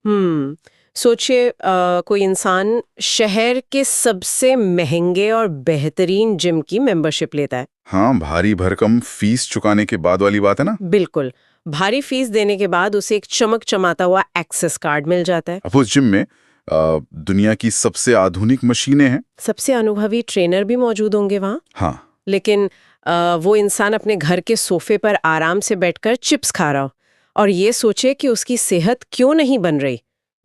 सोचिए कोई इंसान शहर के सबसे महंगे और बेहतरीन जिम की मेंबरशिप लेता है। हाँ, भारी भरकम फीस चुकाने के बाद वाली बात है ना। बिल्कुल। भारी फीस देने के बाद उसे एक चमक चमाता हुआ एक्सेस कार्ड मिल जाता है। अब उस जिम में दुनिया की सबसे आधुनिक मशीनें हैं। सबसे अनुभवी ट्रेनर भी मौजूद होंगे वहाँ। हाँ, लेकिन वो इंसान अपने घर के सोफे पर आराम से बैठकर चिप्स खा रहा हो और ये सोचे कि उसकी सेहत क्यों नहीं बन रही,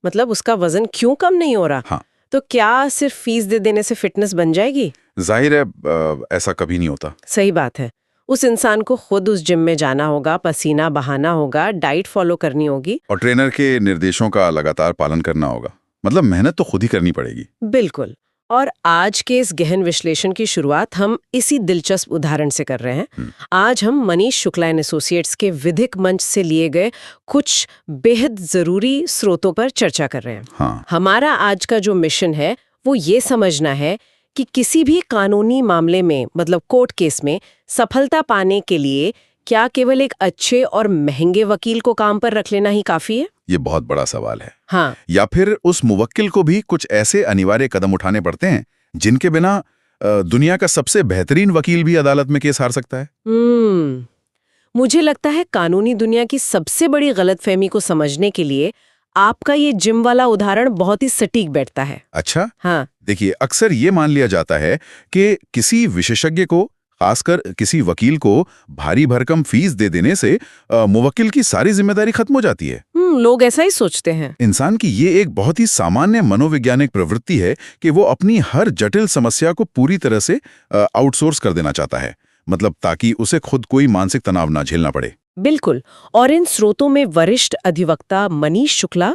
मतलब उसका वजन क्यों कम नहीं हो रहा। हाँ। तो क्या सिर्फ फीस दे देने से फिटनेस बन जाएगी? जाहिर है ऐसा कभी नहीं होता। सही बात है। उस इंसान को खुद उस जिम में जाना होगा, पसीना बहाना होगा, डाइट फॉलो करनी होगी और ट्रेनर के निर्देशों का लगातार पालन करना होगा। मतलब मेहनत तो खुद ही करनी पड़ेगी। बिल्कुल। और आज के इस गहन विश्लेषण की शुरुआत हम इसी दिलचस्प उदाहरण से कर रहे हैं। आज हम मनीष शुक्ला एंड एसोसिएट्स के विधिक मंच से लिए गए कुछ बेहद जरूरी स्रोतों पर चर्चा कर रहे हैं। हाँ। हमारा आज का जो मिशन है वो ये समझना है कि किसी भी कानूनी मामले में, मतलब कोर्ट केस में सफलता पाने के लिए क्या केवल एक अच्छे और महंगे वकील को काम पर रख लेना ही काफी है? ये बहुत बड़ा सवाल है। हाँ। या फिर उस मुवक्किल को भी कुछ ऐसे अनिवार्य कदम उठाने पड़ते हैं जिनके बिना दुनिया का सबसे बेहतरीन वकील भी अदालत में केस हार सकता है। मुझे लगता है कानूनी दुनिया की सबसे बड़ी गलतफहमी को समझने के लिए आपका ये जिम वाला उदाहरण बहुत ही सटीक बैठता है। अच्छा। हाँ। देखिए, अक्सर ये मान लिया जाता है कि किसी विशेषज्ञ को, खासकर किसी वकील को भारी भरकम फीस दे देने से मुवक्किल की सारी जिम्मेदारी खत्म हो जाती है। लोग ऐसा ही सोचते हैं। इंसान की ये एक बहुत ही सामान्य मनोवैज्ञानिक प्रवृत्ति है कि वो अपनी हर जटिल समस्या को पूरी तरह से आउटसोर्स कर देना चाहता है, मतलब ताकि उसे खुद कोई मानसिक तनाव ना झेलना पड़े। बिल्कुल। और इन स्रोतों में वरिष्ठ अधिवक्ता मनीष शुक्ला,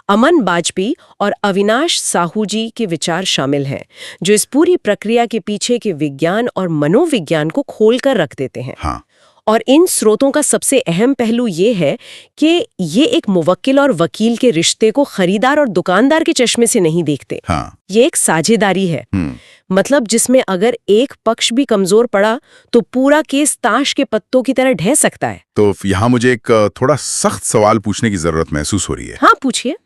अमन बाजपेयी और अविनाश साहू जी के विचार शामिल हैं, जो इस पूरी प्रक्रिया के पीछे के विज्ञान और मनोविज्ञान को खोलकर रख देते हैं। हाँ। और इन स्रोतों का सबसे अहम पहलू ये है कि ये एक मुवक्किल और वकील के रिश्ते को खरीदार और दुकानदार के चश्मे से नहीं देखते। हाँ। ये एक साझेदारी है, मतलब जिसमें अगर एक पक्ष भी कमजोर पड़ा तो पूरा केस ताश के पत्तों की तरह ढह सकता है। तो यहाँ मुझे एक थोड़ा सख्त सवाल पूछने की जरूरत महसूस हो रही है। हाँ, पूछिए।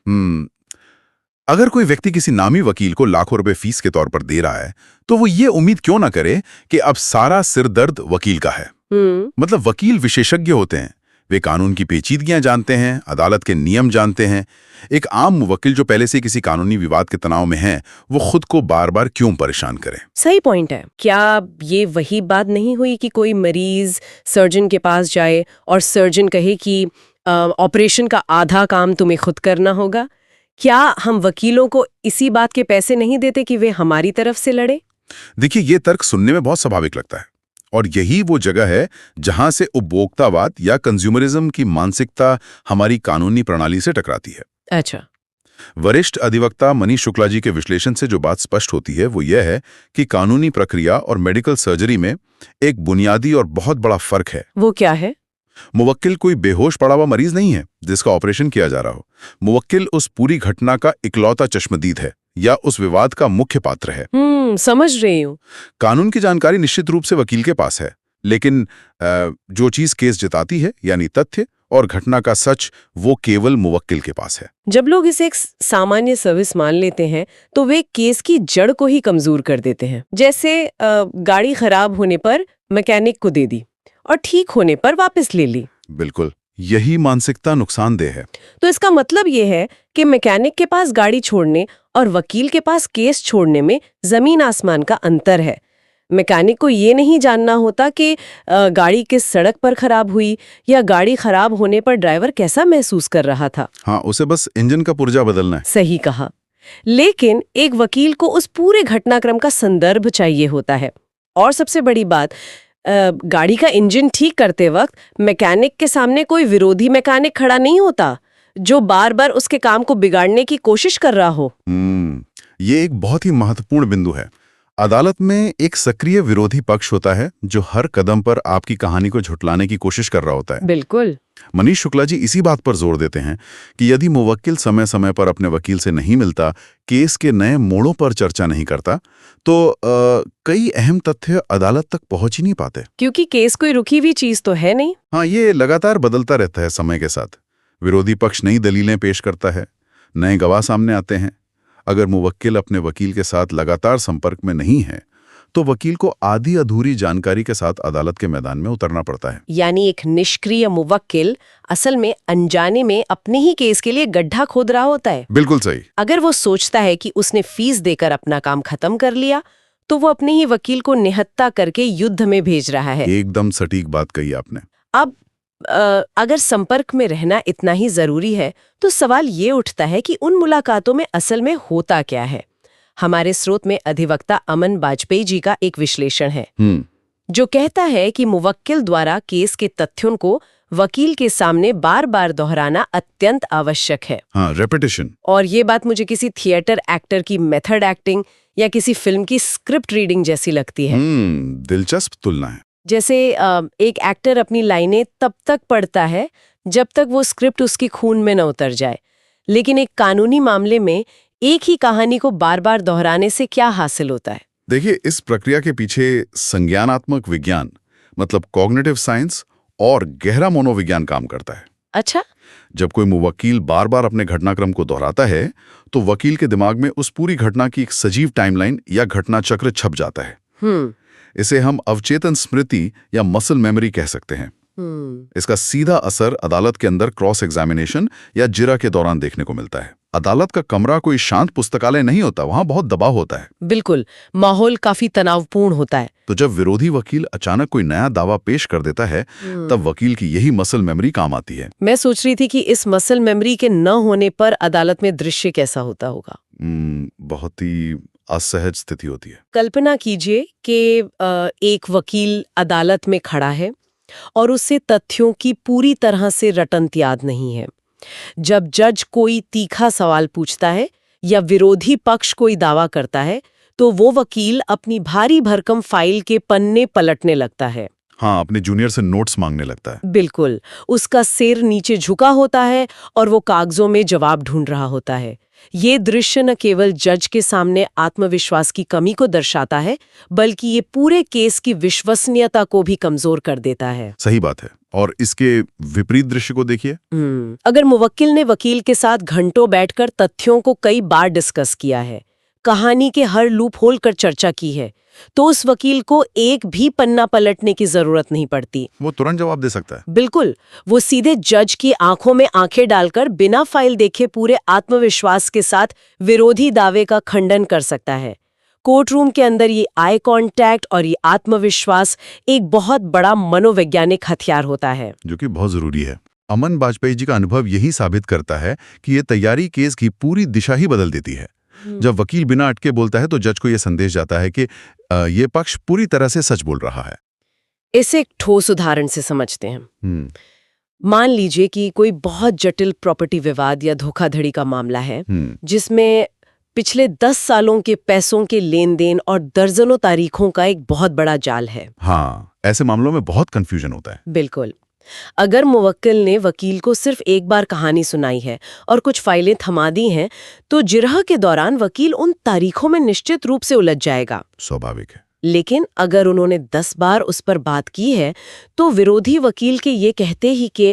अगर कोई व्यक्ति किसी नामी वकील को लाखों रुपए फीस के तौर पर दे रहा है, तो वो ये उम्मीद क्यों ना करे कि अब सारा सिरदर्द वकील का है। मतलब वकील विशेषज्ञ होते हैं, वे कानून की पेचीदगियां जानते हैं, अदालत के नियम जानते हैं। एक आम मुवक्किल जो पहले से किसी कानूनी विवाद के तनाव में है, वो खुद को बार बार क्यों परेशान करे? सही पॉइंट है। क्या ये वही बात नहीं हुई कि कोई मरीज सर्जन के पास जाए और सर्जन कहे कि ऑपरेशन का आधा काम तुम्हें खुद करना होगा? क्या हम वकीलों को इसी बात के पैसे नहीं देते कि वे हमारी तरफ से लड़े? देखिए, ये तर्क सुनने में बहुत स्वाभाविक लगता है, और यही वो जगह है जहां से उपभोक्तावाद या कंज्यूमरिज्म की मानसिकता हमारी कानूनी प्रणाली से टकराती है। अच्छा। वरिष्ठ अधिवक्ता मनीष शुक्ला जी के विश्लेषण से जो बात स्पष्ट होती है वो यह है कि कानूनी प्रक्रिया और मेडिकल सर्जरी में एक बुनियादी और बहुत बड़ा फर्क है। वो क्या है? मुवक्किल कोई बेहोश पड़ा हुआ मरीज नहीं है जिसका ऑपरेशन किया जा रहा हो। मुवक्किल उस पूरी घटना का इकलौता चश्मदीद है या उस विवाद का मुख्य पात्र है। समझ रही हूँ। कानून की जानकारी निश्चित रूप से वकील के पास है, लेकिन जो चीज केस जिताती है, यानी तथ्य और घटना का सच, वो केवल मुवक्किल के पास है। जब लोग इसे एक सामान्य सर्विस मान लेते हैं तो वे केस की जड़ को ही कमजोर कर देते हैं। जैसे गाड़ी खराब होने पर मैकेनिक को दे दी और ठीक होने पर वापस ले ली। बिल्कुल, यही मानसिकता नुकसानदेह है। तो इसका मतलब ये है कि मैकेनिक के पास गाड़ी छोड़ने और वकील के पास केस छोड़ने में जमीन आसमान का अंतर है। मैकेनिक को ये नहीं जानना होता कि गाड़ी किस सड़क पर खराब हुई या गाड़ी खराब होने पर ड्राइवर कैसा महसूस कर रहा था। हाँ, उसे बस इंजन का पुर्जा बदलना है। सही कहा। लेकिन एक वकील को उस पूरे घटनाक्रम का संदर्भ चाहिए होता है। और सबसे बड़ी बात, गाड़ी का इंजन ठीक करते वक्त मैकेनिक के सामने कोई विरोधी मैकेनिक खड़ा नहीं होता जो बार बार उसके काम को बिगाड़ने की कोशिश कर रहा हो। ये एक बहुत ही महत्वपूर्ण बिंदु है। अदालत में एक सक्रिय विरोधी पक्ष होता है जो हर कदम पर आपकी कहानी को झुठलाने की कोशिश कर रहा होता है। बिल्कुल। मनीष शुक्ला जी इसी बात पर जोर देते हैं कि यदि मुवक्किल समय समय पर अपने वकील से नहीं मिलता, केस के नए मोड़ों पर चर्चा नहीं करता, तो कई अहम तथ्य अदालत तक पहुंच ही नहीं पाते। क्योंकि केस कोई रुकी हुई चीज तो है नहीं। हाँ, ये लगातार बदलता रहता है समय के साथ। विरोधी पक्ष नई दलीलें पेश करता है, नए गवाह सामने आते हैं। अगर मुवक्किल अपने वकील के साथ लगातार संपर्क में नहीं है तो वकील को आधी अधूरी जानकारी के साथ अदालत के मैदान में उतरना पड़ता है। यानी एक निष्क्रिय मुवक्किल असल में अनजाने में अपने ही केस के लिए गड्ढा खोद रहा होता है। बिल्कुल सही। अगर वो सोचता है कि उसने फीस देकर अपना काम खत्म कर लिया तो वो अपने ही वकील को निहत्था करके युद्ध में भेज रहा है। एकदम सटीक बात कही आपने। अब अगर संपर्क में रहना इतना ही जरूरी है तो सवाल ये उठता है कि उन मुलाकातों में असल में होता क्या है। हमारे स्रोत में अधिवक्ता अमन बाजपेयी जी का एक विश्लेषण है जो कहता है कि मुवक्किल द्वारा केस के तथ्यों को वकील के सामने बार बार दोहराना अत्यंत आवश्यक है। हाँ, रेपिटेशन। और ये बात मुझे किसी थिएटर एक्टर की मेथड एक्टिंग या किसी फिल्म की स्क्रिप्ट रीडिंग जैसी लगती है। दिलचस्प तुलना है। जैसे एक एक्टर अपनी लाइनें तब तक पढ़ता है जब तक वो स्क्रिप्ट उसकी खून में न उतर जाए, लेकिन एक कानूनी मामले में एक ही कहानी को बार बार दोहराने से क्या हासिल होता है? देखिए, इस प्रक्रिया के पीछे संज्ञानात्मक विज्ञान मतलब कॉग्निटिव साइंस और गहरा मनोविज्ञान काम करता है। अच्छा। जब कोई मुवक्किल बार बार अपने घटनाक्रम को दोहराता है तो वकील के दिमाग में उस पूरी घटना की एक सजीव टाइमलाइन या घटना चक्र छप जाता है। इसे हम अवचेतन स्मृति या मसल मेमोरी कह सकते हैं। इसका सीधा असर अदालत के अंदर क्रॉस एग्जामिनेशन या जिरा के दौरान देखने को मिलता है। अदालत का कमरा कोई शांत पुस्तकालय नहीं होता, वहां बहुत दबाव होता है। बिल्कुल, माहौल काफी तनावपूर्ण होता है। तो जब विरोधी वकील अचानक कोई नया दावा पेश कर देता है तब वकील की यही मसल मेमोरी काम आती है। मैं सोच रही थी कि इस मसल मेमोरी के न होने पर अदालत में दृश्य कैसा होता होगा। बहुत ही असहज स्थिति होती है। कल्पना कीजिए कि एक वकील अदालत में खड़ा है और उसे तथ्यों की पूरी तरह से रटंत याद नहीं है। जब जज कोई तीखा सवाल पूछता है या विरोधी पक्ष कोई दावा करता है तो वो वकील अपनी भारी भरकम फाइल के पन्ने पलटने लगता है। हाँ, अपने जूनियर से नोट्स मांगने लगता है। बिल्कुल, उसका सिर नीचे झुका होता है और वो कागजों में जवाब ढूंढ रहा होता है। ये दृश्य न केवल जज के सामने आत्मविश्वास की कमी को दर्शाता है बल्कि ये पूरे केस की विश्वसनीयता को भी कमजोर कर देता है। सही बात है। और इसके विपरीत दृश्य को देखिए। अगर मुवक्किल ने वकील के साथ घंटों बैठकर तथ्यों को कई बार डिस्कस किया है, कहानी के हर लूप होल कर चर्चा की है, तो उस वकील को एक भी पन्ना पलटने की जरूरत नहीं पड़ती। वो तुरंत जवाब दे सकता है। बिल्कुल, वो सीधे जज की आंखों में आंखें डालकर बिना फाइल देखे पूरे आत्मविश्वास के साथ विरोधी दावे का खंडन कर सकता है। कोर्ट रूम के अंदर ये आई कांटेक्ट और ये आत्मविश्वास एक बहुत बड़ा मनोवैज्ञानिक हथियार होता है, जो कि बहुत जरूरी है। अमन बाजपेयी जी का अनुभव यही साबित करता है कि ये तैयारी केस की पूरी दिशा ही बदल देती है। जब वकील बिना अटके बोलता है तो जज को यह संदेश जाता है कि ये पक्ष पूरी तरह से सच बोल रहा है। इसे एक ठोस उदाहरण से समझते हैं। मान लीजिए कि कोई बहुत जटिल प्रॉपर्टी विवाद या धोखाधड़ी का मामला है जिसमें पिछले 10 सालों के पैसों के लेन देन और दर्जनों तारीखों का एक बहुत बड़ा जाल है। हाँ, ऐसे मामलों में बहुत कंफ्यूजन होता है। बिल्कुल। अगर मुवक्किल ने वकील को सिर्फ एक बार कहानी सुनाई है और कुछ फाइलें थमा दी हैं, तो जिरह के दौरान वकील उन तारीखों में निश्चित रूप से उलझ जाएगा। स्वाभाविक है। लेकिन अगर उन्होंने 10 बार उस पर बात की है तो विरोधी वकील के ये कहते ही कि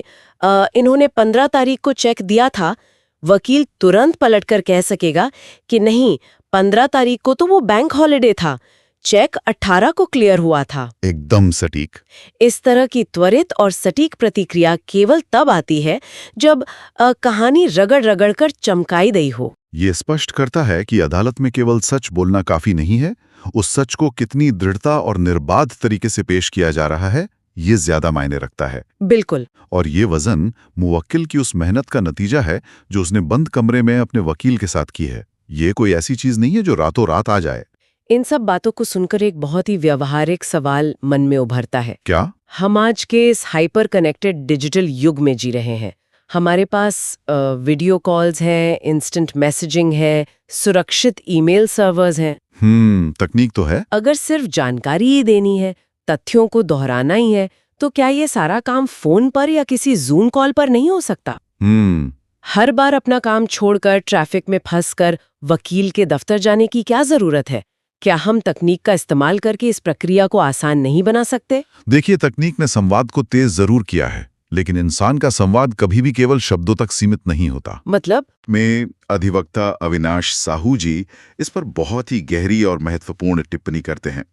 इन्होंने 15 तारीख को चेक दिया था, वकील तुरंत पलटकर कह सकेगा कि नहीं, 15 तारीख को तो वो बैंक हॉलिडे था, चेक 18 को क्लियर हुआ था। एकदम सटीक। इस तरह की त्वरित और सटीक प्रतिक्रिया केवल तब आती है जब कहानी रगड़ कर चमकाई गई हो। ये स्पष्ट करता है कि अदालत में केवल सच बोलना काफी नहीं है, उस सच को कितनी दृढ़ता और निर्बाध तरीके से पेश किया जा रहा है, ये ज्यादा मायने रखता है। बिल्कुल। और ये वजन मुवक्किल की उस मेहनत का नतीजा है जो उसने बंद कमरे में अपने वकील के साथ की है। ये कोई ऐसी चीज नहीं है जो रातों रात आ जाए। इन सब बातों को सुनकर एक बहुत ही व्यावहारिक सवाल मन में उभरता है। क्या? हम आज के इस हाइपर कनेक्टेड डिजिटल युग में जी रहे हैं। हमारे पास वीडियो कॉल्स हैं, इंस्टेंट मैसेजिंग है, सुरक्षित ईमेल सर्वर्स हैं। तकनीक तो है। अगर सिर्फ जानकारी ही देनी है, तथ्यों को दोहराना ही है, तो क्या ये सारा काम फोन पर या किसी जूम कॉल पर नहीं हो सकता? हर बार अपना काम छोड़कर ट्रैफिक में फंसकर वकील के दफ्तर जाने की क्या जरूरत है? क्या हम तकनीक का इस्तेमाल करके इस प्रक्रिया को आसान नहीं बना सकते? देखिए, तकनीक ने संवाद को तेज जरूर किया है, लेकिन इंसान का संवाद कभी भी केवल शब्दों तक सीमित नहीं होता। मतलब? में अधिवक्ता अविनाश साहू जी इस पर बहुत ही गहरी और महत्वपूर्ण टिप्पणी करते हैं।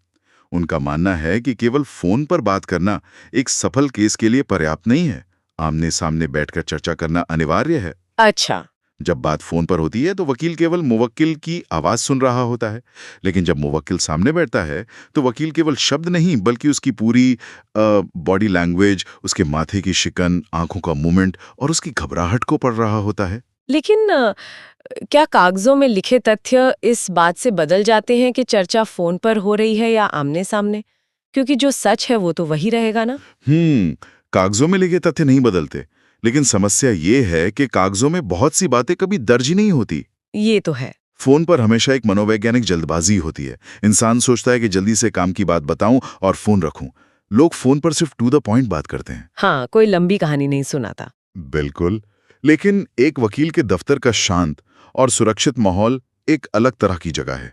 उनका मानना है कि केवल फोन पर बात करना एक सफल केस के लिए पर्याप्त नहीं है। आमने सामने बैठकर चर्चा करना अनिवार्य है। अच्छा। जब बात फोन पर होती है तो वकील केवल मुवक्किल की आवाज सुन रहा होता है, लेकिन जब मुवक्किल सामने बैठता है तो वकील केवल शब्द नहीं बल्कि उसकी पूरी बॉडी लैंग्वेज, उसके माथे की शिकन, आंखों का मूवमेंट और उसकी घबराहट को पढ़ रहा होता है। लेकिन क्या कागजों में लिखे तथ्य इस बात से बदल जाते हैं कि चर्चा फोन पर हो रही है या आमने सामने? क्योंकि जो सच है वो तो वही रहेगा ना। कागजों में लिखे तथ्य नहीं बदलते, लेकिन समस्या ये है कि कागजों में बहुत सी बातें कभी दर्ज ही नहीं होती। ये तो है। फोन पर हमेशा एक मनोवैज्ञानिक जल्दबाजी होती है। इंसान सोचता है कि जल्दी से काम की बात बताऊं और फोन रखूं। लोग फोन पर सिर्फ टू द पॉइंट बात करते हैं। हाँ, कोई लंबी कहानी नहीं सुनाता। बिल्कुल। लेकिन एक वकील के दफ्तर का शांत और सुरक्षित माहौल एक अलग तरह की जगह है।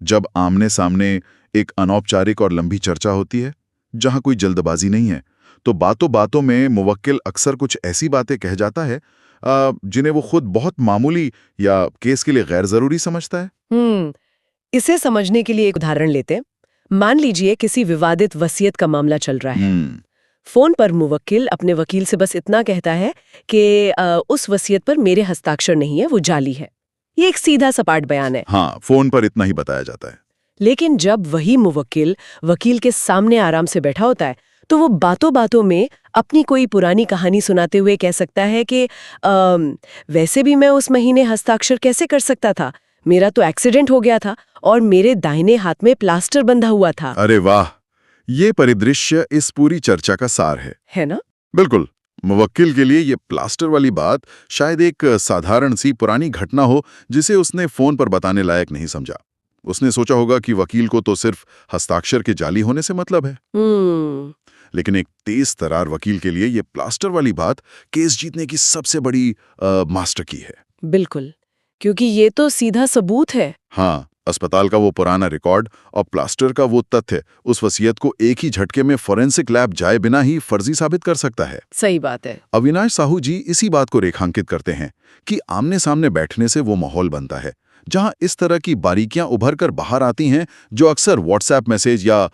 जब आमने सामने एक अनौपचारिक और लंबी चर्चा होती है, जहां कोई जल्दबाजी नहीं है, तो बातों बातों में मुवक्किल अक्सर कुछ ऐसी बातें कह जाता है जिन्हें वो खुद बहुत मामूली या केस के लिए गैर जरूरी समझता है। इसे समझने के लिए एक उदाहरण लेते हैं। मान लीजिए किसी विवादित वसीयत का मामला चल रहा है। फोन पर मुवक्किल अपने वकील से बस इतना कहता है कि उस वसीयत पर मेरे हस्ताक्षर नहीं है, वो जाली है। ये एक सीधा सपाट बयान है। हाँ, फोन पर इतना ही बताया जाता है। लेकिन जब वही मुवक्किल वकील के सामने आराम से बैठा होता है तो वो बातों बातों में अपनी कोई पुरानी कहानी सुनाते हुए कह सकता है कि वैसे भी मैं उस महीने हस्ताक्षर कैसे कर सकता था, मेरा तो एक्सीडेंट हो गया था और मेरे दाहिने हाथ में प्लास्टर बंधा हुआ था। अरे वाह, ये परिदृश्य इस पूरी चर्चा का सार है ना? बिल्कुल। मुवक्किल के लिए ये प्लास्टर वाली बात शायद एक साधारण सी पुरानी घटना हो जिसे उसने फोन पर बताने लायक नहीं समझा। उसने सोचा होगा कि वकील को तो सिर्फ हस्ताक्षर के जाली होने से मतलब है। लेकिन एक तेज तरार वकील के लिए ये प्लास्टर वाली बात केस जीतने की सबसे बड़ी मास्टर की है। बिल्कुल, क्योंकि ये तो सीधा सबूत है। हाँ, अस्पताल का वो पुराना रिकॉर्ड और प्लास्टर का वो तथ्य उस वसीयत को एक ही झटके में फोरेंसिक लैब जाए बिना ही फर्जी साबित कर सकता है। सही बात है। अविनाश साहू जी इसी बात को रेखांकित करते हैं कि आमने सामने बैठने से वो माहौल बनता है जहां इस तरह की बारीकियां उभर कर बाहर आती हैं जो अक्सर व्हाट्सएप मैसेज या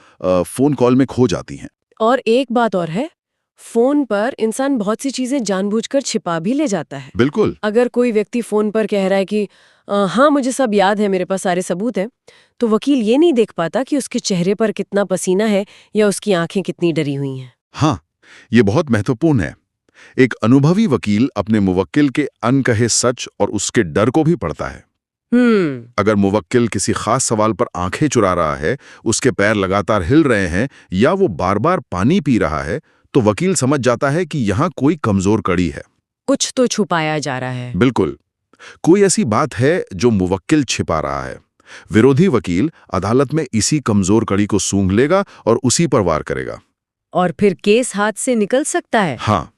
फोन कॉल में खो जाती हैं। और एक बात और है, फोन पर इंसान बहुत सी चीजें जानबूझकर छिपा भी ले जाता है। बिल्कुल। अगर कोई व्यक्ति फोन पर कह रहा है कि हाँ मुझे सब याद है, मेरे पास सारे सबूत हैं, तो वकील ये नहीं देख पाता कि उसके चेहरे पर कितना पसीना है या उसकी आंखें कितनी डरी हुई हैं। हाँ, ये बहुत महत्वपूर्ण है। एक अनुभवी वकील अपने मुवक्किल के अनकहे सच और उसके डर को भी पढ़ता है। अगर मुवक्किल किसी खास सवाल पर आंखें चुरा रहा है, उसके पैर लगातार हिल रहे हैं या वो बार-बार पानी पी रहा है, तो वकील समझ जाता है कि यहाँ कोई कमजोर कड़ी है। कुछ तो छुपाया जा रहा है। बिल्कुल, कोई ऐसी बात है जो मुवक्किल छिपा रहा है। विरोधी वकील अदालत में इसी कमजोर कड़ी को सूंघ लेगा और उसी पर वार करेगा। और फिर केस हाथ से निकल सकता है। हाँ,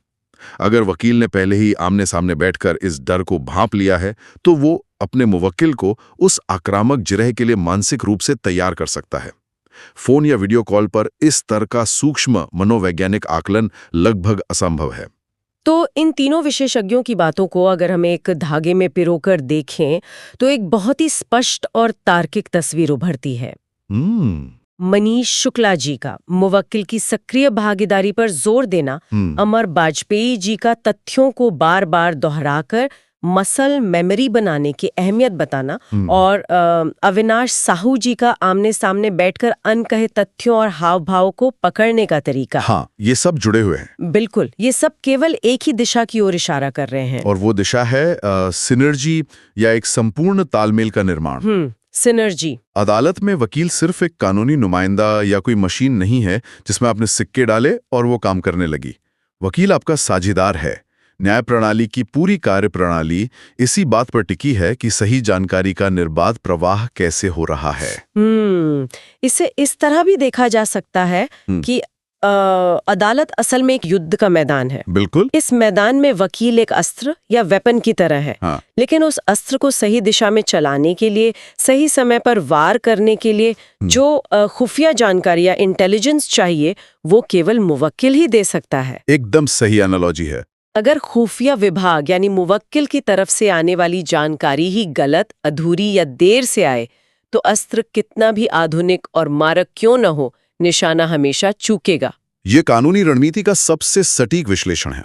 अगर वकील ने पहले ही आमने सामने बैठकर इस डर को भांप लिया है, तो वो अपने मुवक्किल को उस आक्रामक जिरह के लिए मानसिक रूप से तैयार कर सकता है। फोन या वीडियो कॉल पर इस तरह का सूक्ष्म मनोवैज्ञानिक आकलन लगभग असंभव है। तो इन तीनों विशेषज्ञों की बातों को अगर हम एक धागे में पिरोकर देखें तो एक बहुत ही स्पष्ट और तार्किक तस्वीर उभरती है। मनीष शुक्ला जी का मुवक्किल की सक्रिय भागीदारी पर जोर देना, अमर वाजपेयी जी का तथ्यों को बार बार दोहराकर मसल मेमोरी बनाने की अहमियत बताना और अविनाश साहू जी का आमने सामने बैठकर अनकहे तथ्यों और हाव भाव को पकड़ने का तरीका। हाँ, ये सब जुड़े हुए हैं। बिल्कुल, ये सब केवल एक ही दिशा की ओर इशारा कर रहे हैं। और वो दिशा है सिनर्जी या एक संपूर्ण तालमेल का निर्माण। सिनर्जी। अदालत में वकील सिर्फ एक कानूनी नुमाइंदा या कोई मशीन नहीं है जिसमें आपने सिक्के डाले और वो काम करने लगी। वकील आपका साझेदार है। न्याय प्रणाली की पूरी कार्य प्रणाली इसी बात पर टिकी है कि सही जानकारी का निर्बाध प्रवाह कैसे हो रहा है। इसे इस तरह भी देखा जा सकता है कि अदालत असल में एक युद्ध का मैदान है। बिल्कुल। इस मैदान में वकील एक अस्त्र या वेपन की तरह है। हाँ। लेकिन उस अस्त्र को सही दिशा में चलाने के लिए, सही समय पर वार करने के लिए जो खुफिया जानकारी या इंटेलिजेंस चाहिए, वो केवल मुवक्किल ही दे सकता है। एकदम सही एनालॉजी है। अगर खुफिया विभाग यानी मुवक्किल की तरफ से आने वाली जानकारी ही गलत, अधूरी या देर से आए, तो अस्त्र कितना भी आधुनिक और मारक क्यों न हो, निशाना हमेशा चूकेगा। ये कानूनी रणनीति का सबसे सटीक विश्लेषण है।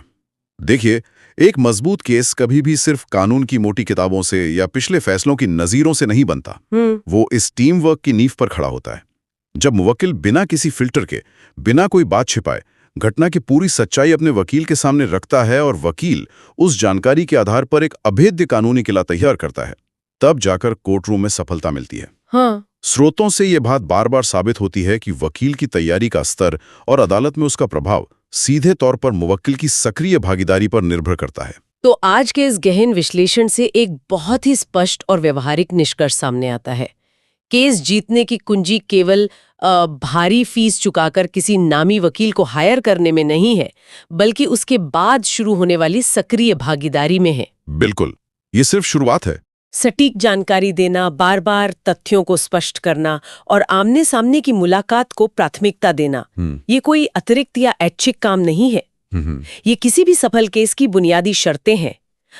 देखिए, एक मजबूत केस कभी भी सिर्फ कानून की मोटी किताबों से या पिछले फैसलों की नजीरों से नहीं बनता। वो इस टीम वर्क की नींव पर खड़ा होता है। जब मुवक्किल बिना किसी फिल्टर के, बिना कोई बात छिपाए, घटना की पूरी सच्चाई अपने वकील के सामने रखता है और वकील उस जानकारी के आधार पर एक अभेद्य कानूनी किला तैयार करता है, तब जाकर कोर्टरूम में सफलता मिलती है। हाँ। स्रोतों से ये बात बार बार साबित होती है कि वकील की तैयारी का स्तर और अदालत में उसका प्रभाव सीधे तौर पर मुवक्किल की सक्रिय भागीदारी पर निर्भर करता है। तो आज के इस गहन विश्लेषण से एक बहुत ही स्पष्ट और व्यवहारिक निष्कर्ष सामने आता है। केस जीतने की कुंजी केवल भारी फीस चुकाकर किसी नामी वकील को हायर करने में नहीं है, बल्कि उसके बाद शुरू होने वाली सक्रिय भागीदारी में है। बिल्कुल, ये सिर्फ शुरुआत है। सटीक जानकारी देना, बार बार तथ्यों को स्पष्ट करना और आमने सामने की मुलाकात को प्राथमिकता देना, ये कोई अतिरिक्त या ऐच्छिक काम नहीं है। ये किसी भी सफल केस की बुनियादी शर्तें हैं।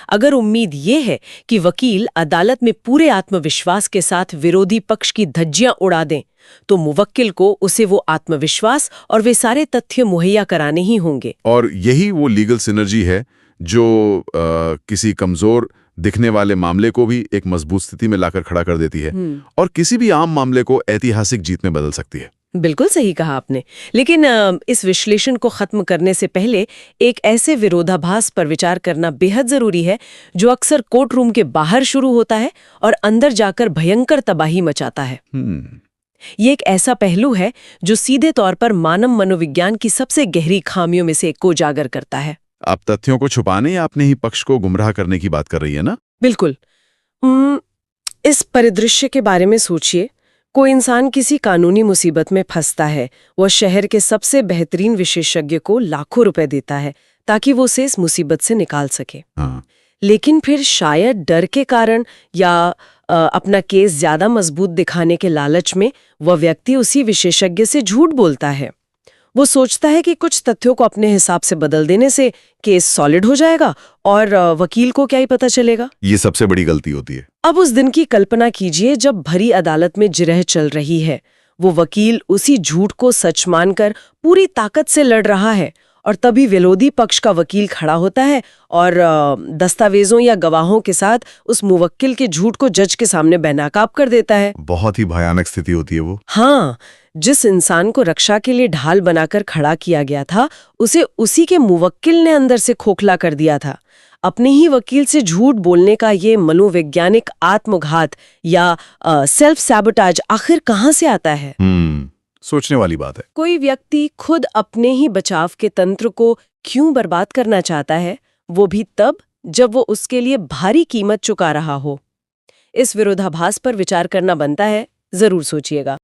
अगर उम्मीद ये है कि वकील अदालत में पूरे आत्मविश्वास के साथ विरोधी पक्ष की धज्जियां उड़ा दें, तो मुवक्किल को उसे वो आत्मविश्वास और वे सारे तथ्य मुहैया कराने ही होंगे। और यही वो लीगल सिनर्जी है जो किसी कमजोर दिखने वाले मामले को भी एक मजबूत स्थिति में लाकर खड़ा कर देती है और किसी भी आम मामले को ऐतिहासिक जीत में बदल सकती है। बिल्कुल सही कहा आपने। लेकिन इस विश्लेषण को खत्म करने से पहले एक ऐसे विरोधाभास पर विचार करना बेहद जरूरी है जो अक्सर कोर्ट रूम के बाहर शुरू होता है और अंदर जाकर भयंकर तबाही मचाता है। ये एक ऐसा पहलू है जो सीधे तौर पर मानव मनोविज्ञान की सबसे गहरी खामियों में से एक को उजागर करता है। आप तथ्यों को छुपाने या अपने ही पक्ष को गुमराह करने की बात कर रही है ना? बिल्कुल। इस परिदृश्य के बारे में सोचिए। कोई इंसान किसी कानूनी मुसीबत में फंसता है। वह शहर के सबसे बेहतरीन विशेषज्ञ को लाखों रुपए देता है ताकि वो उसे इस मुसीबत से निकाल सके। लेकिन फिर शायद डर के कारण या अपना केस ज्यादा मजबूत दिखाने के लालच में वह व्यक्ति उसी विशेषज्ञ से झूठ बोलता है। वो सोचता है कि कुछ तथ्यों को अपने हिसाब से बदल देने से केस सॉलिड हो जाएगा और वकील को क्या ही पता चलेगा। ये सबसे बड़ी गलती होती है। अब उस दिन की कल्पना कीजिए जब भरी अदालत में जिरह चल रही है। वो वकील उसी झूठ को सच मानकर पूरी ताकत से लड़ रहा है और तभी विरोधी पक्ष का वकील खड़ा होता है और दस्तावेजों या गवाहों के साथ उस मुवक्किल के झूठ को जज के सामने बेनकाब कर देता है। बहुत ही भयानक स्थिति होती है वो। हाँ, जिस इंसान को रक्षा के लिए ढाल बनाकर खड़ा किया गया था, उसे उसी के मुवक्किल ने अंदर से खोखला कर दिया था। अपने ही वकील से झूठ बोलने का ये मनोवैज्ञानिक आत्मघात या सेल्फ सैबोटाज आखिर कहाँ से आता है? सोचने वाली बात है। कोई व्यक्ति खुद अपने ही बचाव के तंत्र को क्यों बर्बाद करना चाहता है, वो भी तब जब वो उसके लिए भारी कीमत चुका रहा हो। इस विरोधाभास पर विचार करना बनता है, जरूर सोचिएगा।